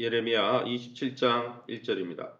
예레미야 27장 1절입니다.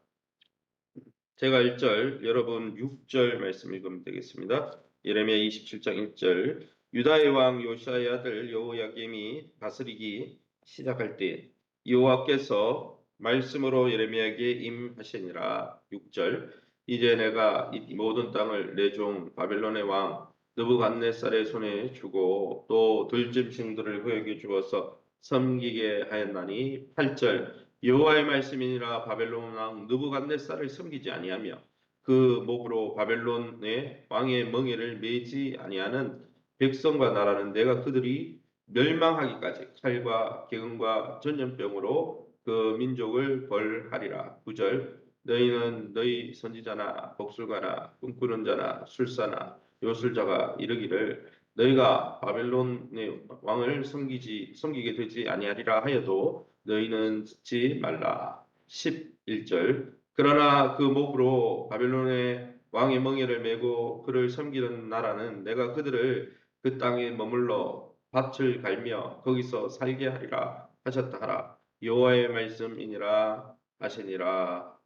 제가 1절, 여러분 6절 말씀 읽으면 되겠습니다. 예레미야 27장 1절. 유다의 왕 요시아의 아들 여호야김이 다스리기 시작할 때 여호와께서 말씀으로 예레미야에게 임하시니라. 6절. 이제 내가 이 모든 땅을 내 종 바벨론의 왕 느부갓네살의 손에 주고 또 들짐승들을 그에게 주어서 섬기게 하였나니. 8절. 여호와의 말씀이니라. 바벨론 왕 느부갓네살을 섬기지 아니하며 그 목으로 바벨론의 왕의 멍에를 매지 아니하는 백성과 나라는 내가 그들이 멸망하기까지 칼과 기근과 전염병으로 그 민족을 벌하리라. 9절. 너희는 너희 선지자나 복술가나 꿈꾸는 자나 술사나 요술자가 이르기를 너희가 바벨론의 왕을 섬기게 되지 아니하리라 하여도 너희는 듣지 말라. 11절. 그러나 그 목으로 바벨론의 왕의 멍에를 메고 그를 섬기는 나라는 내가 그들을 그 땅에 머물러 밭을 갈며 거기서 살게 하리라 하셨다 하라. 여호와의 말씀이니라 하시니라.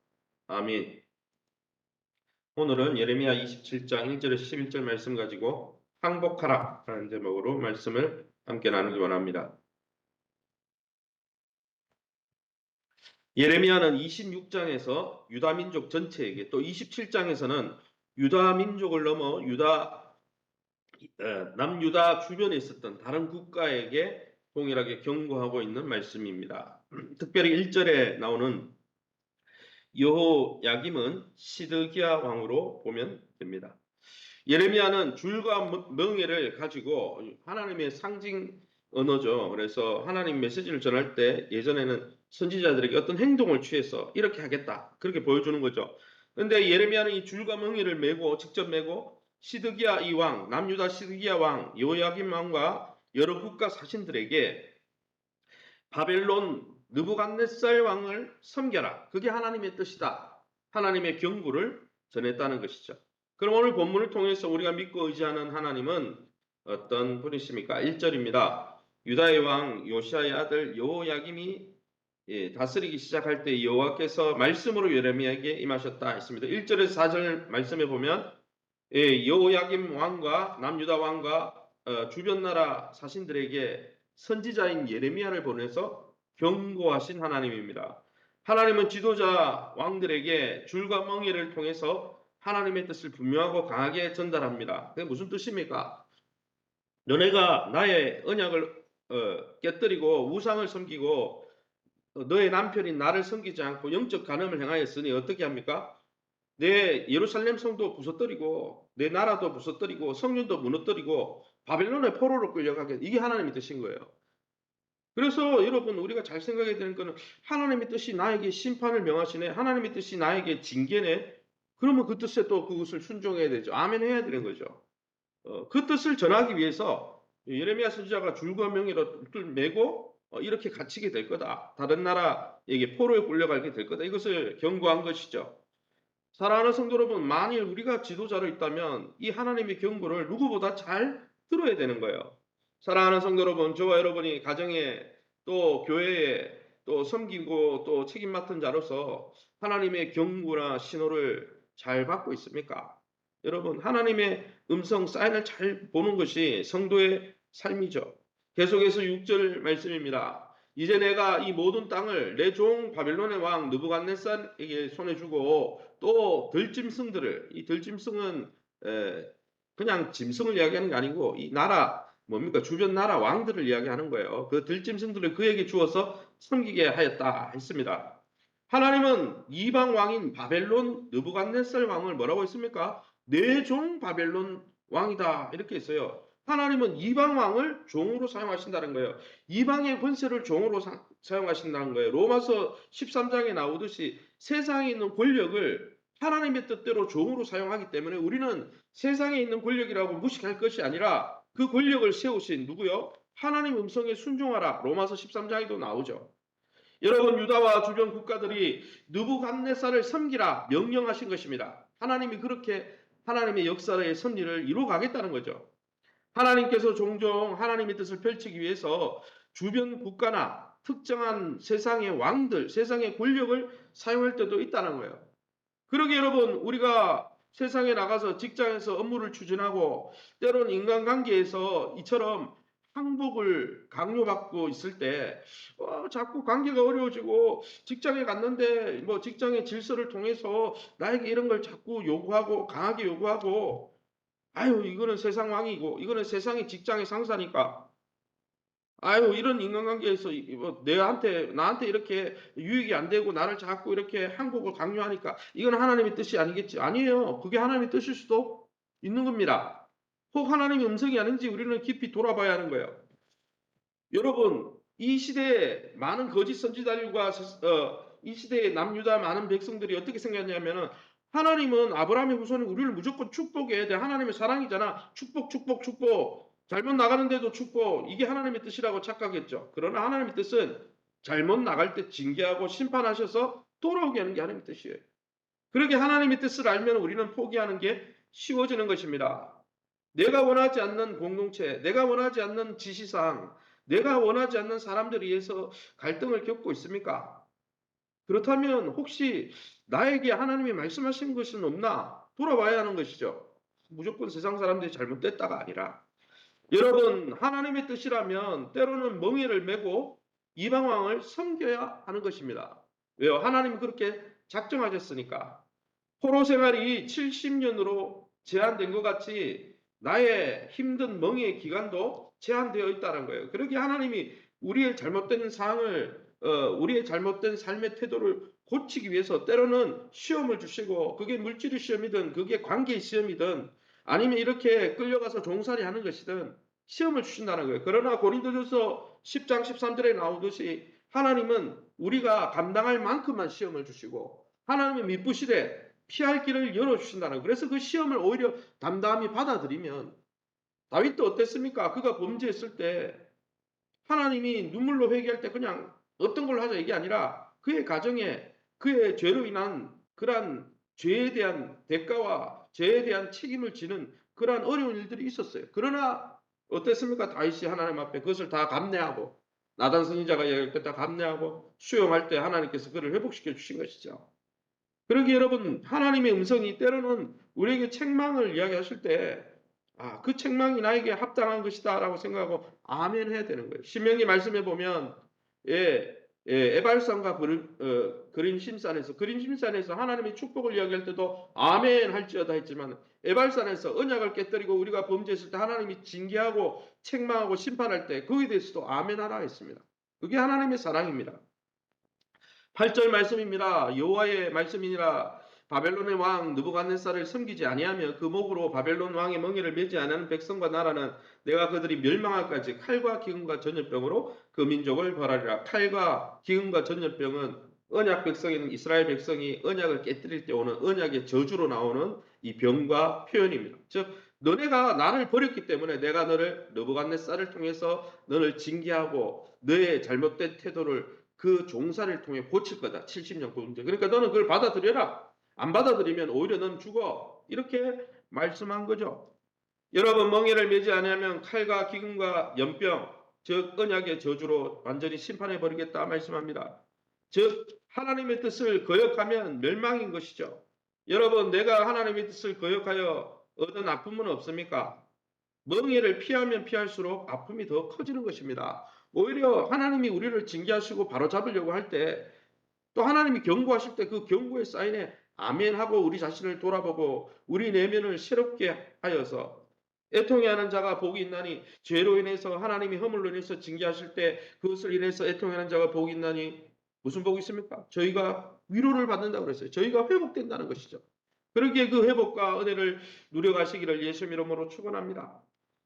아멘. 오늘은 예레미야 27장 1절에서 11절 말씀 가지고 항복하라 라는 제목으로 말씀을 함께 나누기 원합니다. 예레미야는 26장에서 유다 민족 전체에게, 또 27장에서는 유다 민족을 넘어 남유다 주변에 있었던 다른 국가에게 동일하게 경고하고 있는 말씀입니다. 특별히 1절에 나오는 여호야김은 시드기야 왕으로 보면 됩니다. 예레미야는 줄과 멍에를 가지고 하나님의 상징 언어죠. 그래서 하나님 메시지를 전할 때 예전에는 선지자들에게 어떤 행동을 취해서 이렇게 하겠다, 그렇게 보여주는 거죠. 그런데 예레미야는 이 줄과 멍에를 직접 메고 시드기야 이 왕, 남유다 시드기야 왕, 여호야김 왕과 여러 국가 사신들에게 바벨론 느부갓네살 왕을 섬겨라, 그게 하나님의 뜻이다, 하나님의 경고를 전했다는 것이죠. 그럼 오늘 본문을 통해서 우리가 믿고 의지하는 하나님은 어떤 분이십니까? 1절입니다. 유다의 왕 요시아의 아들 여호야김이 다스리기 시작할 때 여호와께서 말씀으로 예레미야에게 임하셨다 했습니다. 1절에서 4절 말씀에 보면 여호야김 왕과 남유다 왕과 주변 나라 사신들에게 선지자인 예레미야를 보내서 경고하신 하나님입니다. 하나님은 지도자 왕들에게 줄과 멍에를 통해서 하나님의 뜻을 분명하고 강하게 전달합니다. 그게 무슨 뜻입니까? 너네가 나의 언약을 깨뜨리고 우상을 섬기고 너의 남편인 나를 섬기지 않고 영적 간음을 행하였으니 어떻게 합니까? 내 예루살렘 성도 부서뜨리고 내 나라도 부서뜨리고 성륜도 무너뜨리고 바벨론의 포로로 끌려가게, 이게 하나님의 뜻인 거예요. 그래서 여러분, 우리가 잘 생각해야 되는 거는 하나님의 뜻이 나에게 심판을 명하시네, 하나님의 뜻이 나에게 징계네, 그러면 그 뜻에 또 그것을 순종해야 되죠. 아멘 해야 되는 거죠. 그 뜻을 전하기 위해서 예레미야 선지자가 줄과 명예를 메고 이렇게 갇히게 될 거다, 다른 나라에게 포로에 끌려가게 될 거다, 이것을 경고한 것이죠. 사랑하는 성도 여러분, 만일 우리가 지도자로 있다면 이 하나님의 경고를 누구보다 잘 들어야 되는 거예요. 사랑하는 성도 여러분, 저와 여러분이 가정에 또 교회에 또 섬기고 또 책임 맡은 자로서 하나님의 경고나 신호를 잘 받고 있습니까? 여러분, 하나님의 음성 사인을 잘 보는 것이 성도의 삶이죠. 계속해서 6절 말씀입니다. 이제 내가 이 모든 땅을 내 종 바벨론의 왕 느부갓네살에게 손에 주고 또 들짐승들을, 이 들짐승은 그냥 짐승을 이야기하는 게 아니고 이 나라 뭡니까, 주변 나라 왕들을 이야기하는 거예요. 그 들짐승들을 그에게 주어서 섬기게 하였다 했습니다. 하나님은 이방 왕인 바벨론 느부갓네살 왕을 뭐라고 했습니까? 내 종 바벨론 왕이다, 이렇게 했어요. 하나님은 이방 왕을 종으로 사용하신다는 거예요. 이방의 권세를 종으로 사용하신다는 거예요. 로마서 13장에 나오듯이 세상에 있는 권력을 하나님의 뜻대로 종으로 사용하기 때문에 우리는 세상에 있는 권력이라고 무식할 것이 아니라 그 권력을 세우신 누구요? 하나님 음성에 순종하라, 로마서 13장에도 나오죠. 여러분, 유다와 주변 국가들이 느부갓네살을 섬기라 명령하신 것입니다. 하나님이 그렇게 하나님의 역사의 섭리를 이루어가겠다는 거죠. 하나님께서 종종 하나님의 뜻을 펼치기 위해서 주변 국가나 특정한 세상의 왕들, 세상의 권력을 사용할 때도 있다는 거예요. 그러게 여러분, 우리가 세상에 나가서 직장에서 업무를 추진하고 때로는 인간관계에서 이처럼 항복을 강요받고 있을 때 자꾸 관계가 어려워지고 직장에 갔는데 뭐 직장의 질서를 통해서 나에게 이런 걸 자꾸 요구하고 강하게 요구하고 아유 이거는 세상 왕이고 이거는 세상의 직장의 상사니까 아유 이런 인간관계에서 뭐 나한테 이렇게 유익이 안 되고 나를 자꾸 이렇게 항복을 강요하니까 이건 하나님의 뜻이 아니겠지. 아니에요. 그게 하나님의 뜻일 수도 있는 겁니다. 혹 하나님의 음성이 아닌지 우리는 깊이 돌아봐야 하는 거예요. 여러분 이 시대에 많은 거짓 선지자들과 이 시대의 남유다 많은 백성들이 어떻게 생각했냐면은 하나님은 아브라함의 후손이 우리를 무조건 축복해야 돼. 하나님의 사랑이잖아. 축복, 축복, 축복. 잘못 나가는데도 축복. 이게 하나님의 뜻이라고 착각했죠. 그러나 하나님의 뜻은 잘못 나갈 때 징계하고 심판하셔서 돌아오게 하는 게 하나님의 뜻이에요. 그렇게 하나님의 뜻을 알면 우리는 포기하는 게 쉬워지는 것입니다. 내가 원하지 않는 공동체, 내가 원하지 않는 지시사항, 내가 원하지 않는 사람들에 의해서 갈등을 겪고 있습니까? 그렇다면 혹시 나에게 하나님이 말씀하신 것은 없나? 돌아봐야 하는 것이죠. 무조건 세상 사람들이 잘못됐다가 아니라 여러분 하나님의 뜻이라면 때로는 멍에를 메고 이방왕을 섬겨야 하는 것입니다. 왜요? 하나님이 그렇게 작정하셨으니까. 포로 생활이 70년으로 제한된 것 같이 나의 힘든 멍에의 기간도 제한되어 있다는 거예요. 그렇게 하나님이 우리의 잘못된 상황을 우리의 잘못된 삶의 태도를 고치기 위해서 때로는 시험을 주시고 그게 물질의 시험이든 그게 관계의 시험이든 아니면 이렇게 끌려가서 종살이 하는 것이든 시험을 주신다는 거예요. 그러나 고린도전서 10장 13절에 나오듯이 하나님은 우리가 감당할 만큼만 시험을 주시고 하나님의 미쁘시되 피할 길을 열어주신다는 거예요. 그래서 그 시험을 오히려 담담히 받아들이면 다윗도 어땠습니까? 그가 범죄했을 때 하나님이 눈물로 회개할 때 그냥 어떤 걸로 하자 이게 아니라 그의 가정에 그의 죄로 인한 그러한 죄에 대한 대가와 죄에 대한 책임을 지는 그러한 어려운 일들이 있었어요. 그러나 어땠습니까? 다윗이 하나님 앞에 그것을 다 감내하고 나단 선지자가 이야기할 때 다 감내하고 수용할 때 하나님께서 그를 회복시켜 주신 것이죠. 그러기에 여러분 하나님의 음성이 때로는 우리에게 책망을 이야기하실 때 그 책망이 나에게 합당한 것이다 라고 생각하고 아멘 해야 되는 거예요. 신명기 말씀해 보면 에발산과 그림심산에서 하나님의 축복을 이야기할 때도 아멘 할지어다 했지만 에발산에서 언약을 깨뜨리고 우리가 범죄했을 때 하나님이 징계하고 책망하고 심판할 때 거기에 대해서도 아멘 하라 했습니다. 그게 하나님의 사랑입니다. 8절 말씀입니다. 여호와의 말씀이니라 바벨론의 왕 느부갓네살을 섬기지 아니하며 그 목으로 바벨론 왕의 멍에를 매지 않은 백성과 나라는 내가 그들이 멸망할까지 칼과 기근과 전염병으로 그 민족을 벌하리라. 칼과 기근과 전염병은 언약 백성인 이스라엘 백성이 언약을 깨뜨릴 때 오는 언약의 저주로 나오는 이 병과 표현입니다. 즉 너네가 나를 버렸기 때문에 내가 너를 느부갓네살을 통해서 너를 징계하고 너의 잘못된 태도를 그 종사를 통해 고칠 거다. 70년 공제. 그러니까 너는 그걸 받아들여라. 안 받아들이면 오히려 넌 죽어. 이렇게 말씀한 거죠. 여러분 멍에를 매지 아니하면 칼과 기근과 연병, 즉 언약의 저주로 완전히 심판해 버리겠다 말씀합니다. 즉 하나님의 뜻을 거역하면 멸망인 것이죠. 여러분 내가 하나님의 뜻을 거역하여 얻은 아픔은 없습니까? 멍에를 피하면 피할수록 아픔이 더 커지는 것입니다. 오히려 하나님이 우리를 징계하시고 바로잡으려고 할 때 또 하나님이 경고하실 때 그 경고의 사인에 아멘하고 우리 자신을 돌아보고 우리 내면을 새롭게 하여서 애통해하는 자가 복이 있나니 죄로 인해서 하나님이 허물로 인해서 징계하실 때 그것을 인해서 애통하는 자가 복이 있나니 무슨 복이 있습니까? 저희가 위로를 받는다고 그랬어요. 저희가 회복된다는 것이죠. 그러기에 그 회복과 은혜를 누려가시기를 예수 이름으로 축원합니다.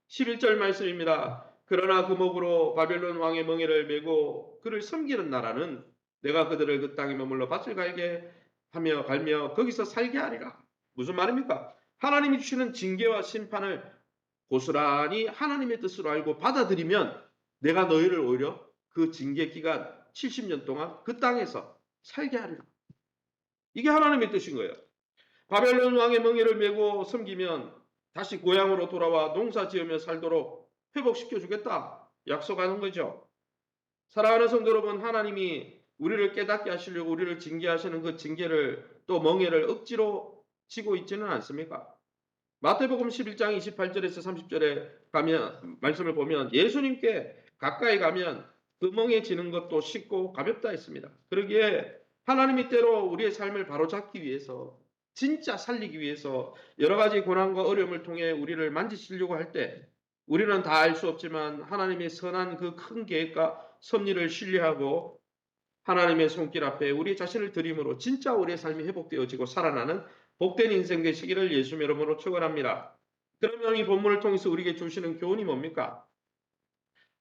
11절 말씀입니다. 그러나 그 목으로 바벨론 왕의 멍에를 메고 그를 섬기는 나라는 내가 그들을 그 땅에 머물러 밭을 갈게 하며 갈며 거기서 살게 하리라. 무슨 말입니까? 하나님이 주시는 징계와 심판을 고스란히 하나님의 뜻으로 알고 받아들이면 내가 너희를 오히려 그 징계 기간 70년 동안 그 땅에서 살게 하리라. 이게 하나님의 뜻인 거예요. 바벨론 왕의 멍에를 메고 섬기면 다시 고향으로 돌아와 농사 지으며 살도록 회복시켜 주겠다. 약속하는 거죠. 사랑하는 성도 여러분, 하나님이 우리를 깨닫게 하시려고 우리를 징계하시는 그 징계를 또 멍에를 억지로 지고 있지는 않습니까? 마태복음 11장 28절에서 30절에 가면 말씀을 보면 예수님께 가까이 가면 그 멍에 지는 것도 쉽고 가볍다 했습니다. 그러기에 하나님이 때로 우리의 삶을 바로잡기 위해서 진짜 살리기 위해서 여러 가지 고난과 어려움을 통해 우리를 만지시려고 할 때 우리는 다 알 수 없지만 하나님의 선한 그 큰 계획과 섭리를 신뢰하고 하나님의 손길 앞에 우리 자신을 드림으로 진짜 우리의 삶이 회복되어지고 살아나는 복된 인생 되시기를 예수님 이름으로 축원합니다. 그러면 이 본문을 통해서 우리에게 주시는 교훈이 뭡니까?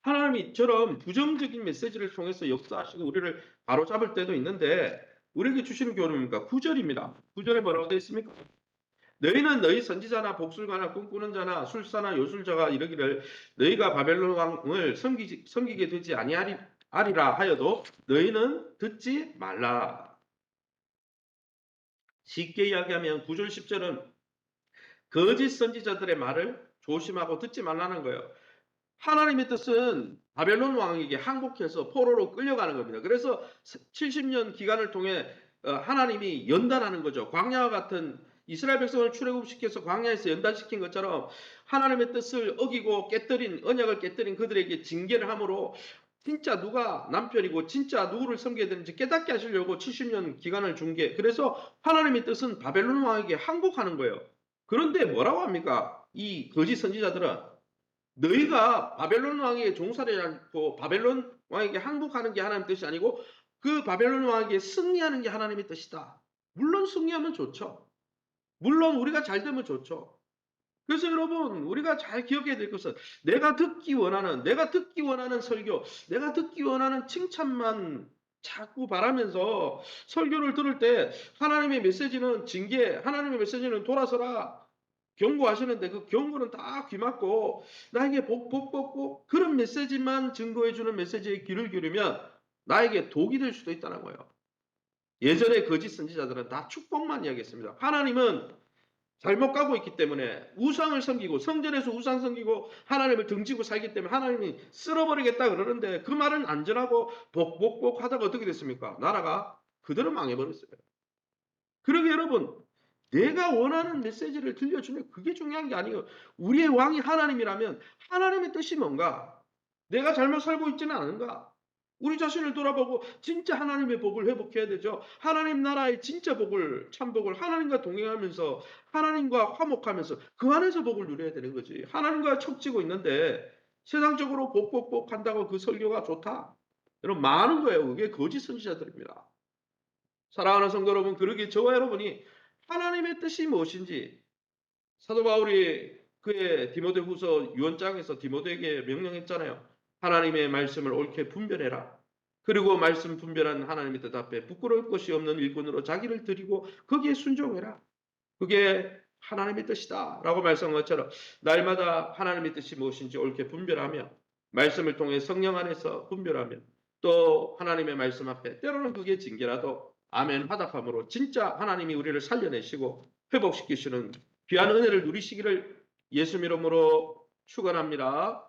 하나님이 이처럼 부정적인 메시지를 통해서 역사하시고 우리를 바로잡을 때도 있는데 우리에게 주시는 교훈은 뭡니까? 9절입니다. 9절에 뭐라고 되어 있습니까? 너희는 너희 선지자나 복술가나 꿈꾸는 자나 술사나 요술자가 이르기를 너희가 바벨론 왕을 섬기게 되지 아니하리라 하여도 너희는 듣지 말라. 쉽게 이야기하면 9절 10절은 거짓 선지자들의 말을 조심하고 듣지 말라는 거예요. 하나님의 뜻은 바벨론 왕에게 항복해서 포로로 끌려가는 겁니다. 그래서 70년 기간을 통해 하나님이 연단하는 거죠. 광야와 같은 이스라엘 백성을 출애굽시켜서 광야에서 연단시킨 것처럼 하나님의 뜻을 어기고 언약을 깨뜨린 그들에게 징계를 함으로 진짜 누가 남편이고 진짜 누구를 섬겨야 되는지 깨닫게 하시려고 70년 기간을 준 게, 그래서 하나님의 뜻은 바벨론 왕에게 항복하는 거예요. 그런데 뭐라고 합니까? 이 거짓 선지자들은 너희가 바벨론 왕에게 종살이 않고 바벨론 왕에게 항복하는 게 하나님의 뜻이 아니고 그 바벨론 왕에게 승리하는 게 하나님의 뜻이다. 물론 승리하면 좋죠. 물론 우리가 잘 되면 좋죠. 그래서 여러분, 우리가 잘 기억해야 될 것은 내가 듣기 원하는 설교, 내가 듣기 원하는 칭찬만 자꾸 바라면서 설교를 들을 때 하나님의 메시지는 징계, 하나님의 메시지는 돌아서라 경고하시는데 그 경고는 다 귀맞고 나에게 복 그런 메시지만 증거해주는 메시지에 귀를 기울이면 나에게 독이 될 수도 있다는 거예요. 예전에 거짓 선지자들은 다 축복만 이야기했습니다. 하나님은 잘못 가고 있기 때문에 우상을 섬기고 성전에서 우상 섬기고 하나님을 등지고 살기 때문에 하나님이 쓸어버리겠다 그러는데 그 말은 안전하고 복 하다가 어떻게 됐습니까? 나라가 그대로 망해버렸어요. 그러게 여러분, 내가 원하는 메시지를 들려주면 그게 중요한 게 아니에요. 우리의 왕이 하나님이라면 하나님의 뜻이 뭔가? 내가 잘못 살고 있지는 않은가? 우리 자신을 돌아보고 진짜 하나님의 복을 회복해야 되죠. 하나님 나라의 진짜 복을, 참복을 하나님과 동행하면서 하나님과 화목하면서 그 안에서 복을 누려야 되는 거지. 하나님과 척지고 있는데 세상적으로 복 한다고 그 설교가 좋다? 여러분 많은 거예요. 그게 거짓 선지자들입니다. 사랑하는 성도 여러분, 그러기에 저와 여러분이 하나님의 뜻이 무엇인지 사도 바울이 그의 디모데후서 유언장에서 디모데에게 명령했잖아요. 하나님의 말씀을 옳게 분별해라. 그리고 말씀 분별한 하나님의 뜻 앞에 부끄러울 것이 없는 일꾼으로 자기를 드리고 거기에 순종해라. 그게 하나님의 뜻이다 라고 말씀한 것처럼 날마다 하나님의 뜻이 무엇인지 옳게 분별하며 말씀을 통해 성령 안에서 분별하며 또 하나님의 말씀 앞에 때로는 그게 징계라도 아멘 화답함으로 진짜 하나님이 우리를 살려내시고 회복시키시는 귀한 은혜를 누리시기를 예수 이름으로 축원합니다.